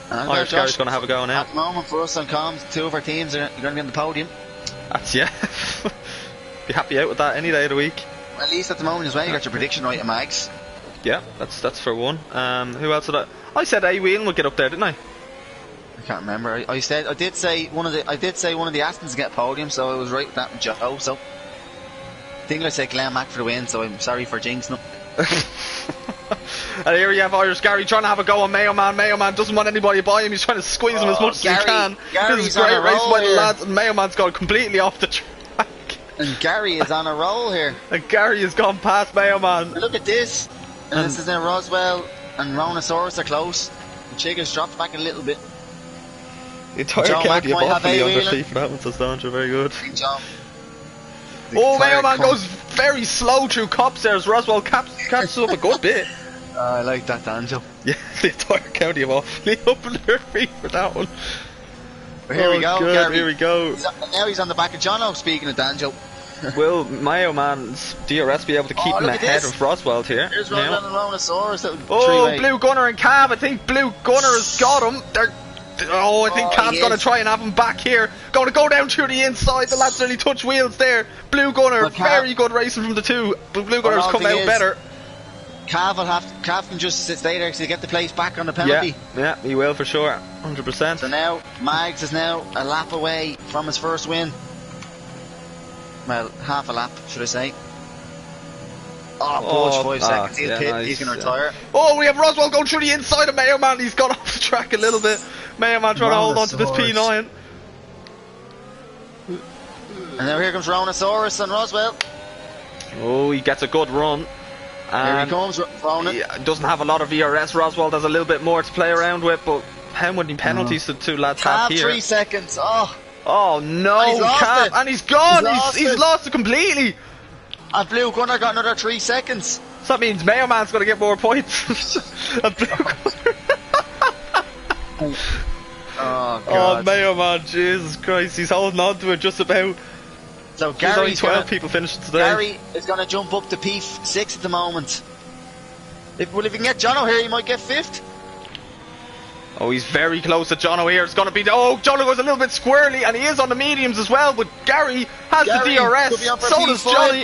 Irish Gary's going to have a go now. At the moment for us on comms, 2 of our teams are going to be on the podium. That's, yeah. Be happy out with that any day of the week. At least at the moment as well, you got your prediction right, Mags. Yeah, that's for one. Who else did I said A-Wheeling would get up there, didn't I? I can't remember. I did say one of the Astons get podium, so I was right with that with Joe. So I think I said Glenn Mack for the win, so I'm sorry for jinxing him. And here you have Irish Gary trying to have a go on Mayo Man. Mayo Man doesn't want anybody by him. He's trying to squeeze him as much as he can. This is a great race by the lads, and Mayo Man's gone completely off the track. And Gary is on a roll here. And Gary has gone past Mayo Man. Look at this. And this is in Roswell and Rhonosaurus are close. The Chiga's dropped back a little bit. The entire county of Offaly on their feet for that one, so Stauncher, very good. Oh, Mayo Man goes very slow through cops there as Roswell catches up a good bit. I like that, Danjo. Yeah, the entire county of Offaly up on their feet for that one. Here we go, Gary. Here we go. Now he's on the back of Jono, speaking of Danjo. Will Mayo Man's DRS be able to keep him ahead of Roswell here? Here's Roswell and Rhonosaurus. Blue Gunner and Cav. I think Blue Gunner has got him. I think Cav's going to try and have him back here. Going to go down through the inside. The lads nearly touch wheels there. Blue Gunner, very good racing from the two. But Blue Gunner's come out better. Cav can just stay there to get the place back on the penalty. Yeah, he will for sure. 100%. So now Mags is now a lap away from his first win. Well, half a lap, should I say. Budge, 5 seconds. He'll pit. Nice, he's going to retire. Oh, we have Roswell going through the inside of Mayo Man. He's gone off the track a little bit. Mayo Man trying to hold on to this P9. And now here comes Rhonosaurus and Roswell. Oh, he gets a good run. Here he comes, Ronan. He doesn't have a lot of ERS. Roswell has a little bit more to play around with, but how many penalties did 2 lads have here? 3 seconds. Oh no, and he's gone. He's lost it completely. And Blue Gunner got another 3 seconds. So that means Mayo Man's going to get more points. And Blue Gunner. Oh God. Oh, Mayo Man, Jesus Christ, he's holding on to it just about. So There's only Gary's 12 people finishing today. Gary is going to jump up to P6 at the moment. If we can get Jono here, he might get 5th. Oh, he's very close to Jono here. It's going to be... Oh, Jono goes a little bit squirrely, and he is on the mediums as well, but Gary has the DRS. So does Johnny.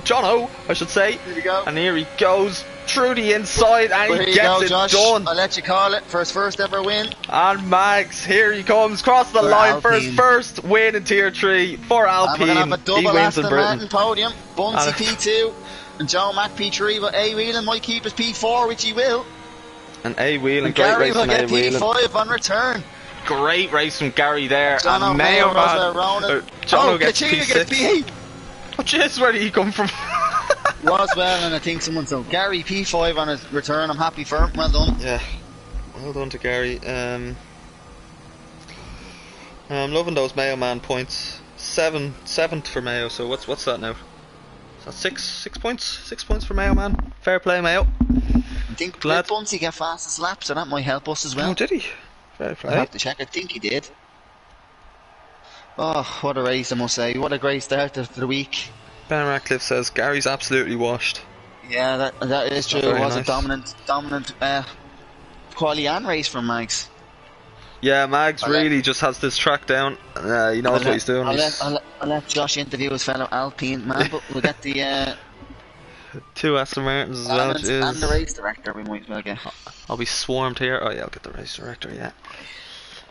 Jono, I should say. Here we go. And here he goes through the inside, and he gets it done. I'll let you call it for his first ever win. And Mags, here he comes, across the line for his first win in Tier 3 for Alpine. And we're going to have a double he wins Aston in Britain. Martin podium. Bunsey P2 and Joe Mack P3, but A. Whelan might keep his P4, which he will. And A. Whelan, great Gary race will from A. get Whelan. P5 on return. Great race from Gary there. Jono, and Mayo, Man, Ronan. Jono gets Kachina P6. gets P8. Oh, jeez, where did he come from? Roswell and I think someone so Gary P5 on his return. I'm happy for him. Well done. Yeah, well done to Gary. I'm loving those Mayo Man points. Seventh for Mayo. So what's that now? Is that 6 points? 6 points for Mayo Man. Fair play, Mayo. I think Bunsey got fastest lap, so that might help us as well. Oh, did he? Fair play. I have to check. I think he did. Oh, what a race! I must say, what a great start to the week. Ben Ratcliffe says Gary's absolutely washed. Yeah, that is true. It was a dominant quali and race from Mags. Yeah, Mags really just has this track down. He knows what he's doing. I'll let Josh interview his fellow Alpine man, but we'll get the 2 Aston Martins as well. and the race director we might well get. I'll be swarmed here. Oh yeah, I'll get the race director, yeah.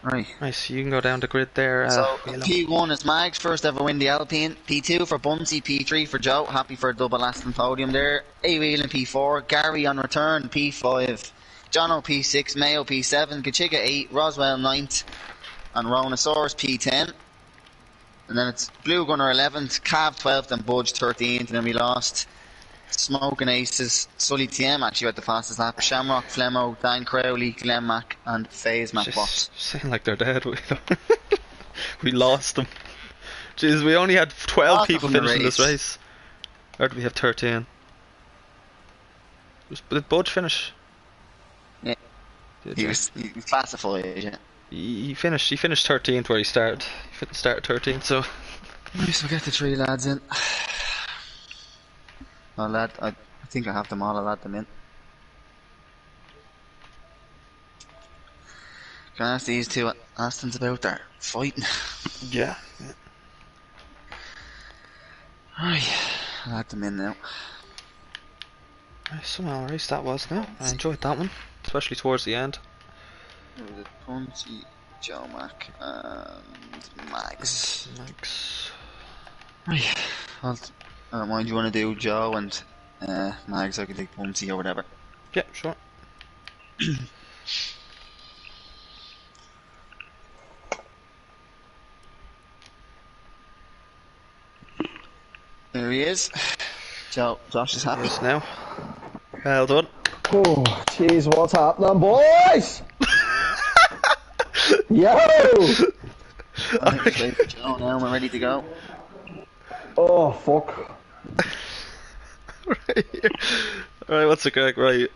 Right. Nice, you can go down the grid there. So P1 is Mags, first ever win the Alpine. P2 for Bunsey, P3 for Joe, happy for a double Aston podium there. A. Whelan P4, Gary on return P5, Jono P6, Mayo P7, Kachiga 8, Roswell 9th, and Ronosaurus P10. And then it's Blue Gunner 11th, Cav 12th, and Budge 13th, and then we lost Smoking Aces, Sully TM actually had the fastest lap, Shamrock, Flemo, Dan Crowley, Glenn Mack, and FaZe Matt Boss. Saying like they're dead, we lost them. Jeez, we only had 12 people finishing this race. Or did we have 13? Did Budge finish? Yeah. He was classified, yeah. He finished 13th where he started. He started 13th, so. Nice, we'll get the 3 lads in. Oh, lad, I think I have them all. I'll add them in. Can I ask these 2 Astons about their fighting? Yeah. Right, I'll add them in now. Some race that was now. I enjoyed that one, especially towards the end. Punchy, Joe Mack, and Max. Right, I don't mind, you want to do Joe and Mags, I could take Punchy or whatever. Yeah, sure. There he is. Josh is happy. Yes, now. Well done. Oh, jeez, what's happening, boys? Yo! I'm ready for Joe now, we're ready to go. Oh, fuck. Right here. Right, what's the crack? Right,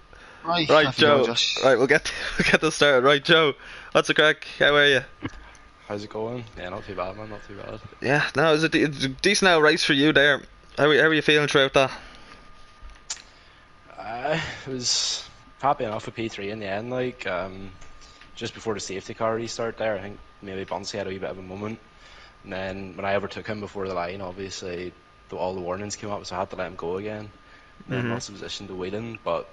Joe. Right, we'll get this started. Right, Joe. What's the crack? How are you? How's it going? Yeah, not too bad, man. Not too bad. Yeah, no, it's a decent out race for you there. How are you feeling throughout that? I was happy enough with P3 in the end. Like, just before the safety car restart there, I think maybe Bunsey had a wee bit of a moment. And then when I overtook him before the line, obviously all the warnings came up, so I had to let him go again. Then lost the position to Whelan, but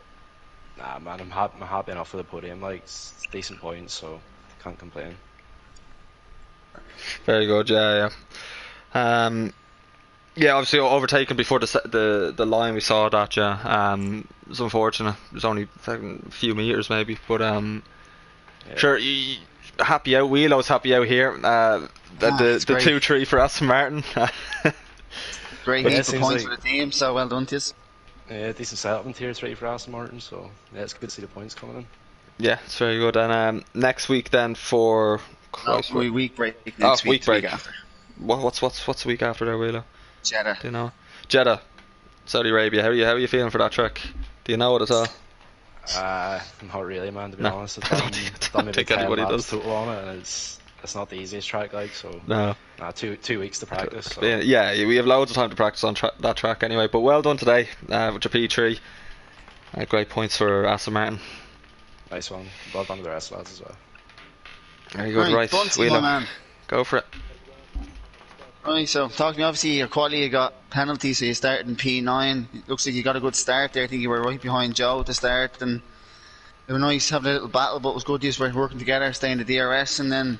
nah, man, I'm happy enough with the podium. Like, it's decent points, so can't complain. Very good, yeah. Yeah, obviously overtaken before the line. We saw that, yeah. It was unfortunate. It was only a few meters maybe, but yeah. Sure. Happy out. Wheelo's happy out here. The 2-3 for Aston Martin. Great heap of points for the team. So well done to us. Yeah, decent setup in Tier 3 for Aston Martin. So yeah, it's good to see the points coming in. Yeah, it's very good. And next week then for week break next week. Week break. Week after. What's the week after there, Wheelo? Jeddah. Do you know? Jeddah, Saudi Arabia. How are you feeling for that track? Do you know it at all? Not really, man. To be honest, I don't think anybody does. Total on it, and it's not the easiest track, like, so No. 2 weeks to practice. So. Yeah, we have loads of time to practice on that track anyway. But well done today with your P3. Great points for Aston Martin. Nice one. Well done to the rest of the lads as well. Very good, right. Wheeler, man. Go for it. Right, so talk to me. Obviously, your quality, you got penalty, so you started in P9. It looks like you got a good start there. I think you were right behind Joe at the start, and it was nice having a little battle, but it was good you were working together, staying the DRS, and then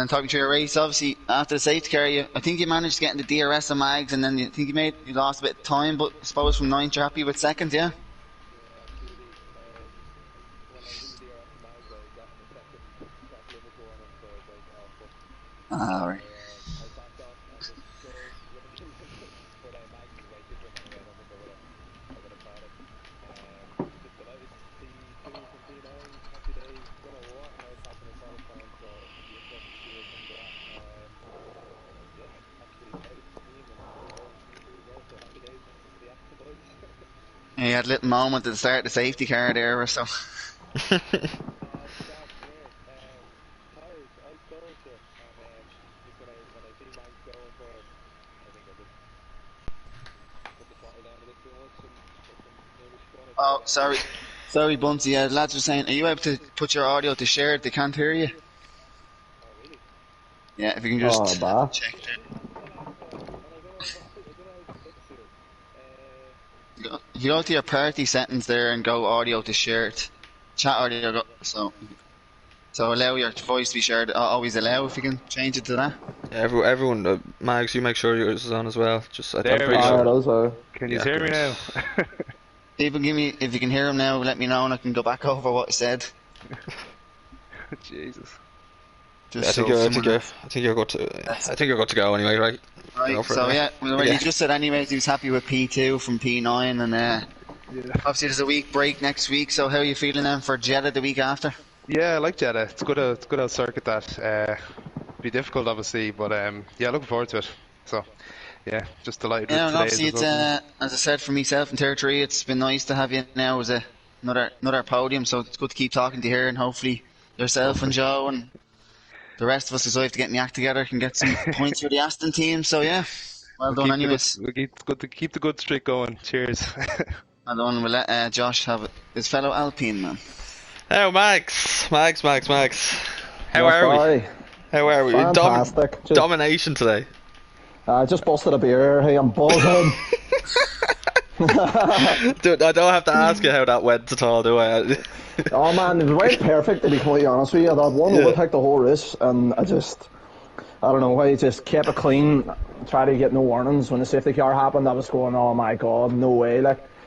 talking through your race. Obviously, after the safety car, I think you managed to get in the DRS and Mags, and then you lost a bit of time, but I suppose from 9th you're happy with 2nd, yeah? Alright. He had a little moment at the start of the safety car there or so. Oh, sorry, Bunsey. Lads were saying, are you able to put your audio to share? They can't hear you. Yeah, if you can just check it. If you go to your party settings there and go audio to shared, chat audio, so allow your voice to be shared. Always allow if you can change it to that. Yeah, everyone, Mags, you make sure yours is on as well. Just I'm There we pretty go. sure. Can you hear me now? People, if you can hear him now, let me know and I can go back over what I said. Jesus. I think you're good to go anyway, right? Right. So he just said anyways he was happy with P2 from P9, and obviously there's a week break next week. So how are you feeling then for Jeddah the week after? Yeah, I like Jeddah. It's good old circuit that. Be difficult obviously, but yeah, looking forward to it. So yeah, just delighted with and obviously today's it's as I said for myself in Tier 3, it's been nice to have you now as another podium. So it's good to keep talking to you here, and hopefully yourself and Joe and the rest of us, as I have to get my act together, can get some points for the Aston team. So yeah, well done anyways. It's good to keep the good streak going. Cheers. Well done. We'll let Josh have his fellow Alpine man. Oh, Max. How are we? Fantastic. Domination today. I just busted a beer. Hey, I'm buzzing. Dude, I don't have to ask you how that went at all, do I? Oh man, it went perfect to be completely honest with you. I had one overtake the whole race, and I don't know, I just kept it clean, tried to get no warnings. When the safety car happened, I was going, oh my god, no way,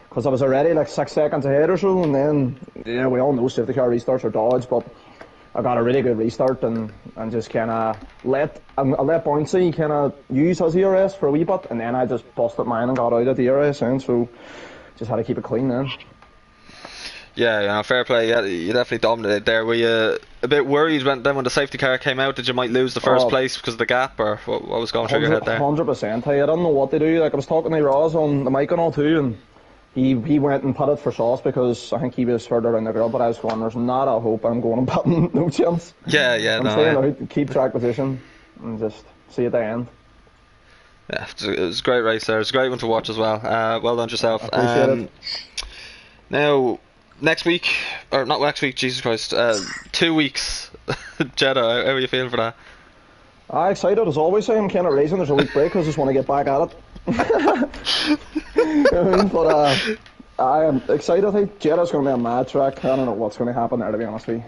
because I was already 6 seconds ahead or so, and then, we all know safety car restarts are dodge, but I got a really good restart and just kind of let Bouncy kind of use his ERS for a wee bit, and then I just busted mine and got out of the ERS, and so just had to keep it clean then. Yeah, fair play. Yeah, you definitely dominated there. Were you a bit worried when the safety car came out that you might lose the first place because of the gap, or what was going through your head there? 100%. Hey, I don't know what to do. I was talking to Roz on the mic and all too, and he went and put it for Sauce because I think he was further down the grid, but I was going, there's not a hope I'm going and putting no chance. Yeah, I'm staying out, keep track position, and just see at the end. Yeah, it was a great race there. It was a great one to watch as well. Well done yourself. Appreciate it. Now, not next week, Jesus Christ, 2 weeks, Jeddah, how are you feeling for that? I'm excited as always. I'm kind of racing. There's a week break because I just want to get back at it. But I am excited. I think Jeddah's going to be a mad track. I don't know what's going to happen there, to be honest with you.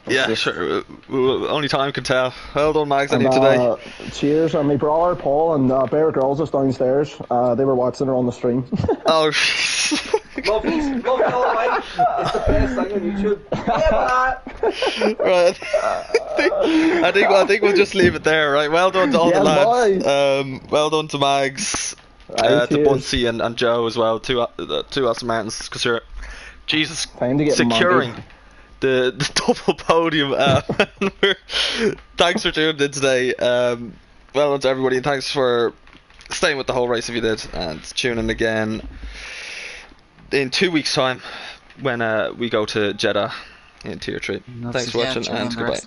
Yeah, sure. Only time can tell. Well done, Mags, today. Cheers. And my brother Paul and Bear Girls is downstairs. They were watching her on the stream. Oh, love you all, mate. It's the best thing on YouTube. Right. I think we'll just leave it there. Right. Well done to all the lads. Well done to Mags, to Bunsey and Joe as well. Two Aston Martins, because you're securing the double podium. Thanks for tuning in today. Well done to everybody, and thanks for staying with the whole race if you did, and tune in again in 2 weeks' time when we go to Jeddah in Tier 3. Thanks for watching, and goodbye.